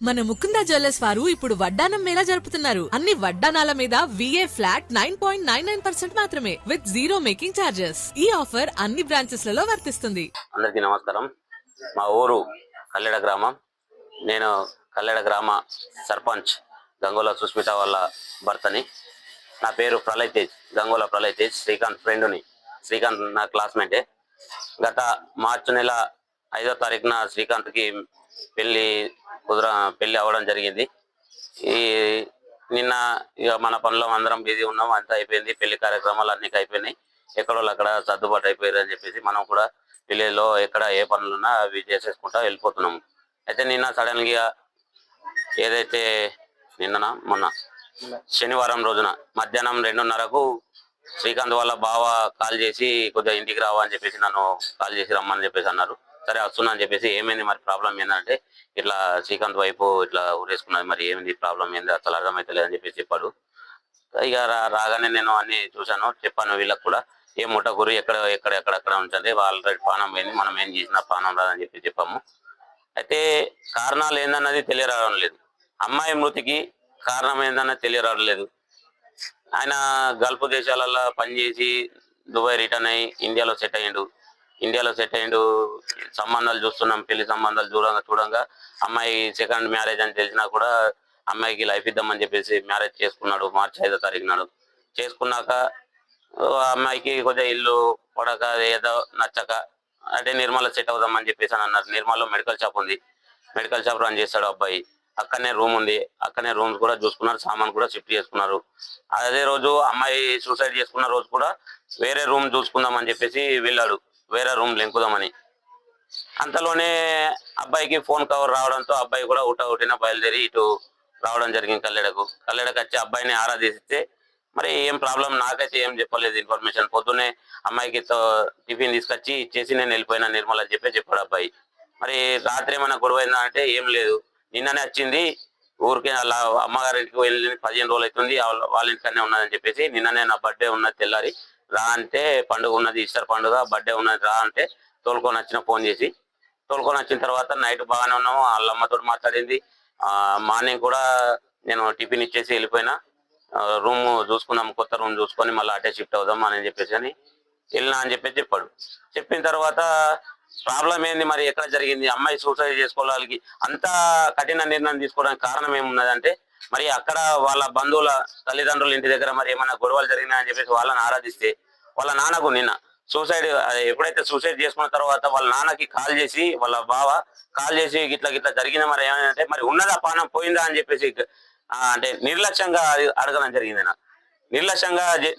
మన ముకుందా జ్యువెలర్స్ వారు ఇప్పుడు వడ్డానం మేళా జరుపుతున్నారు. అన్ని వడ్డానాల మీద VA ఫ్లాట్ 9.99% మాత్రమే విత్ జీరో మేకింగ్ చార్జెస్. ఈ ఆఫర్ అన్ని బ్రాంచెస్ లలో వర్తిస్తుంది. అందరికీ నమస్కారం. మా ఊరు కల్లెడ గ్రామం. నేను కల్లెడ గ్రామ సర్పంచ్ గంగోల సుస్మిత వాళ్ళ భర్తని. నా పేరు ప్రళయ్ తేజ్, గంగోల ప్రళయ్ తేజ్. శ్రీకాంత్ ఫ్రెండ్ని. శ్రీకాంత్ నా క్లాస్మేటే. గత మార్చి నెల 5వ తారీఖున శ్రీకాంత్కి పెళ్లి అవ్వడం జరిగింది. ఈ నిన్న ఇక మన పనులు అందరం బిజీ ఉన్నాం, అంతా అయిపోయింది. పెళ్లి కార్యక్రమాలు అన్ని అయిపోయినాయి. ఎక్కడో అక్కడ సర్దుబాటు అయిపోయారు అని చెప్పేసి మనం కూడా విలేజ్లో ఎక్కడ ఏ పనులున్నా అవి చేసేసుకుంటా వెళ్ళిపోతున్నాము. అయితే నిన్న సడన్గా ఏదైతే మొన్న శనివారం రోజున మధ్యాహ్నం 2:30కు శ్రీకాంత్ వాళ్ళ బావ కాల్ చేసి కొద్దిగా ఇంటికి రావా అని చెప్పేసి నన్ను కాల్ చేసి రమ్మని చెప్పేసి అన్నారు. సరే వస్తున్నా అని చెప్పేసి ఏమైంది మరి ప్రాబ్లం ఏంటంటే ఇట్లా శ్రీకాంత్ వైపు ఇట్లా ఊరేసుకున్నది, మరి ఏమింది ప్రాబ్లం ఏంది అసలు అర్థమవుతలేదు అని చెప్పేసి చెప్పాడు. ఇక రాగానే నేను అన్ని చూశాను, చెప్పాను వీళ్ళకి కూడా. ఏ ముఠ గురి ఎక్కడెక్కడ ఉంటుంది, ఆల్రెడీ పానం పోయింది, మనం ఏం చేసినా పానం రాదని చెప్పి చెప్పాము. అయితే కారణాలు ఏందన్నది తెలియరావడం లేదు. అమ్మాయి మృతికి కారణం ఏందన్నది తెలియరావడం లేదు. ఆయన గల్ఫ్ దేశాలలో పనిచేసి దుబాయ్ రిటర్న్ అయ్యి ఇండియాలో సెట్ అయ్యిండు. సంబంధాలు చూస్తున్నాం, పెళ్లి సంబంధాలు చూడంగా అమ్మాయి సెకండ్ మ్యారేజ్ అని తెలిసినా కూడా అమ్మాయికి లైఫ్ ఇద్దామని చెప్పేసి మ్యారేజ్ చేసుకున్నాడు. మార్చి 5వ తారీఖు నాడు చేసుకున్నాక అమ్మాయికి కొద్దిగా ఇల్లు పడక ఏదో నచ్చక అంటే నిర్మల సెట్ అవుదామని చెప్పేసి అని అన్నారు. నిర్మల్లో మెడికల్ షాప్ ఉంది, మెడికల్ షాప్ రన్ చేస్తాడు అబ్బాయి. అక్కడనే రూమ్ ఉంది, అక్కడనే రూమ్స్ కూడా చూసుకున్నారు, సామాన్ కూడా షిఫ్ట్ చేసుకున్నారు. అదే రోజు అమ్మాయి సూసైడ్ చేసుకున్న రోజు కూడా వేరే రూమ్ చూసుకుందామని చెప్పేసి వెళ్ళాడు, వేరే రూమ్ లెంకుదామని. అంతలోనే అబ్బాయికి ఫోన్ కవర్ రావడంతో అబ్బాయి కూడా ఉట్టిన బయలుదేరి ఇటు రావడం జరిగింది. కల్లెడకు వచ్చి అబ్బాయిని ఆరాధిస్తే మరి ఏం ప్రాబ్లం నాకైతే ఏం చెప్పలేదు ఇన్ఫర్మేషన్. పొద్దున్నే అమ్మాయికి టిఫిన్ తీసుకొచ్చి ఇచ్చేసి నేను వెళ్ళిపోయినా నిర్మల్ అని చెప్పాడు అబ్బాయి. మరి రాత్రి ఏమైనా గొడవ అయిందా అంటే ఏం లేదు, నిన్ననే వచ్చింది ఊరికి, అలా అమ్మగారికి వెళ్ళి 15 రోజులు అవుతుంది, వాళ్ళ ఇంటికనే ఉన్నదని చెప్పేసి నిన్ననే నా బర్త్డే ఉన్నది తెల్లారి రా అంటే, పండుగ ఉన్నది ఈస్టర్ పండుగ, బర్త్డే ఉన్నది రా అంటే తోలుకొని ఫోన్ చేసి తోలుకొని వచ్చిన తర్వాత నైట్ బాగానే ఉన్నాము. వాళ్ళ అమ్మతో మాట్లాడింది. మార్నింగ్ కూడా నేను టిఫిన్ ఇచ్చేసి వెళ్ళిపోయినా, రూమ్ చూసుకున్నాము, కొత్త రూమ్ చూసుకొని మళ్ళీ అటే షిఫ్ట్ అవుదాం అని చెప్పేసి వెళ్ళినా అని చెప్పేసి చెప్పాడు. చెప్పిన తర్వాత ప్రాబ్లం ఏంది, మరి ఎక్కడ జరిగింది, అమ్మాయి సూసైడ్ చేసుకోవడానికి అంత కఠిన నిర్ణయం తీసుకోవడానికి కారణం ఏమున్నదంటే, మరి అక్కడ వాళ్ళ బంధువుల తల్లిదండ్రుల ఇంటి దగ్గర మరి ఏమైనా గొడవలు జరిగినాయని చెప్పేసి వాళ్ళని ఆరాధిస్తే, వాళ్ళ నాన్నకు నిన్న ఎప్పుడైతే సూసైడ్ చేసుకున్న తర్వాత వాళ్ళ నాన్నకి కాల్ చేసి, వాళ్ళ బావ కాల్ చేసి గిట్లా జరిగిందా, మరి ఏమంటే మరి ఉన్నదా పానం పోయిందా అని చెప్పేసి అంటే నిర్లక్ష్యంగా అడగడం జరిగింది.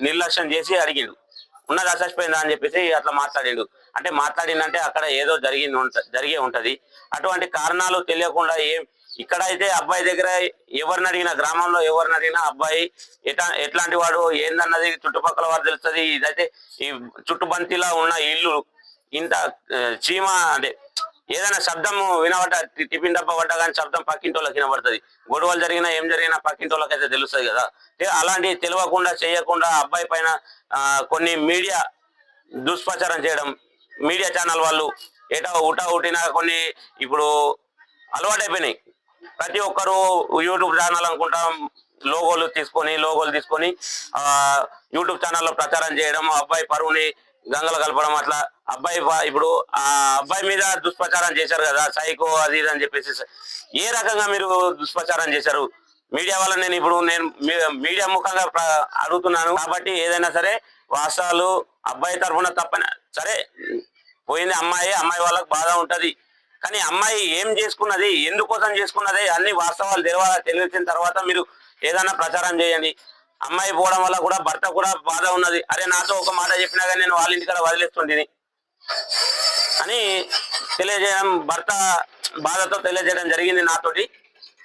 నిర్లక్ష్యం చేసి అడిగిండు, ఉన్నదా చచ్చిపోయిందా అని చెప్పేసి అట్లా మాట్లాడిండు. అంటే మాట్లాడిందంటే అక్కడ ఏదో జరిగే ఉంటది. అటువంటి కారణాలు తెలియకుండా ఇక్కడైతే అబ్బాయి దగ్గర ఎవరిని అడిగినా, గ్రామంలో ఎవరిని అడిగినా అబ్బాయి ఎట్లాంటి వాడు ఏందన్నది చుట్టుపక్కల వారు తెలుస్తుంది. ఇదైతే ఈ చుట్టుబంతిలా ఉన్న ఇల్లు ఇంత చీమ అంటే ఏదైనా శబ్దం టిఫిన్ డబ్బా పడ్డా కానీ శబ్దం పక్కింటోళ్ళకి వినబడుతుంది. గొడవలు జరిగినా ఏం జరిగినా పక్కింటోళ్ళకి అయితే తెలుస్తుంది కదా. అలాంటివి తెలియకుండా చేయకుండా అబ్బాయి పైన కొన్ని మీడియా దుష్ప్రచారం చేయడం, మీడియా ఛానల్ వాళ్ళు ఉట్టినా కొన్ని ఇప్పుడు అలవాటైపోయినాయి. ప్రతి ఒక్కరు యూట్యూబ్ ఛానల్ అనుకుంటాం, లోగోలు తీసుకొని యూట్యూబ్ ఛానల్లో ప్రచారం చేయడం, అబ్బాయి పరువుని గంగలు కలపడం. అట్లా ఇప్పుడు ఆ అబ్బాయి మీద దుష్ప్రచారం చేశారు కదా, సైకో అది ఇది అని చెప్పేసి. ఏ రకంగా మీరు దుష్ప్రచారం చేశారు మీడియా వల్ల? నేను మీడియా ముఖంగా అడుగుతున్నాను కాబట్టి ఏదైనా సరే వాస్తవాలు అబ్బాయి తరఫున తప్పని సరే, పోయింది అమ్మాయి వాళ్ళకి బాధ ఉంటది. కానీ అమ్మాయి ఏం చేసుకున్నది, ఎందుకోసం చేసుకున్నది, అన్ని వాస్తవాలు తెలిసిన తర్వాత మీరు ఏదైనా ప్రచారం చేయండి. అమ్మాయి పోవడం వల్ల కూడా భర్త కూడా బాధ ఉన్నది. అరే నాతో ఒక మాట చెప్పినా కానీ నేను వాళ్ళ ఇంటికాడ వదిలేస్తుంటిని అని తెలియజేయడం, భర్త బాధతో తెలియజేయడం జరిగింది నాతోటి.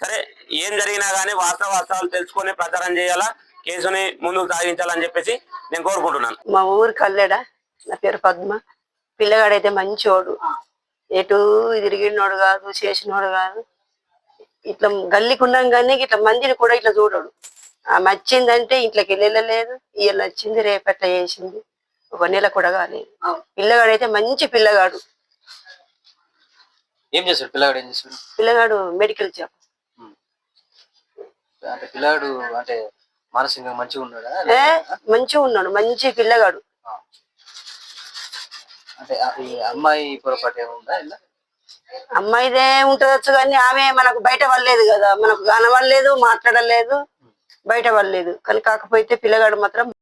సరే ఏం జరిగినా కానీ వాస్తవాలు తెలుసుకొని ప్రచారం చేయాలా, కేసుని ముందుకు సాగించాలని చెప్పేసి నేను కోరుకుంటున్నాను. మా ఊరు కల్లెడ, నా పేరు పద్మ. పిల్లగాడైతే మంచోడు, ఎటు తిరిగినోడు కాదు, చేసినోడు కాదు. ఇట్లా గల్లీకి ఉన్నాం కానీ ఇట్లా మందిని కూడా ఇట్లా చూడడు. ఆమె వచ్చిందంటే ఇంట్లోకి వెళ్ళలేదు, ఇవాళ వచ్చింది రేపట్ల చేసింది, 1 నెల కూడా కాలేదు. పిల్లగాడైతే మంచి పిల్లగాడు. ఏం చేస్తాడు పిల్లగాడు? పిల్లగాడు మెడికల్ జాబ్. అంటే పిల్లాడు అంటే మానసికంగా మంచిగా ఉన్నాడా? ఏ మంచిగా ఉన్నాడు, మంచి పిల్లగాడు. అంటే ఈ అమ్మాయి పొరపాటు ఏముందా ఇలా? అమ్మాయిదే ఉంటదొచ్చు కానీ ఆమె మనకు బయట పడలేదు కదా, మనకు కనబడలేదు, మాట్లాడలేదు, బయట పడలేదు. కానీ కాకపోతే పిల్లగాడు మాత్రం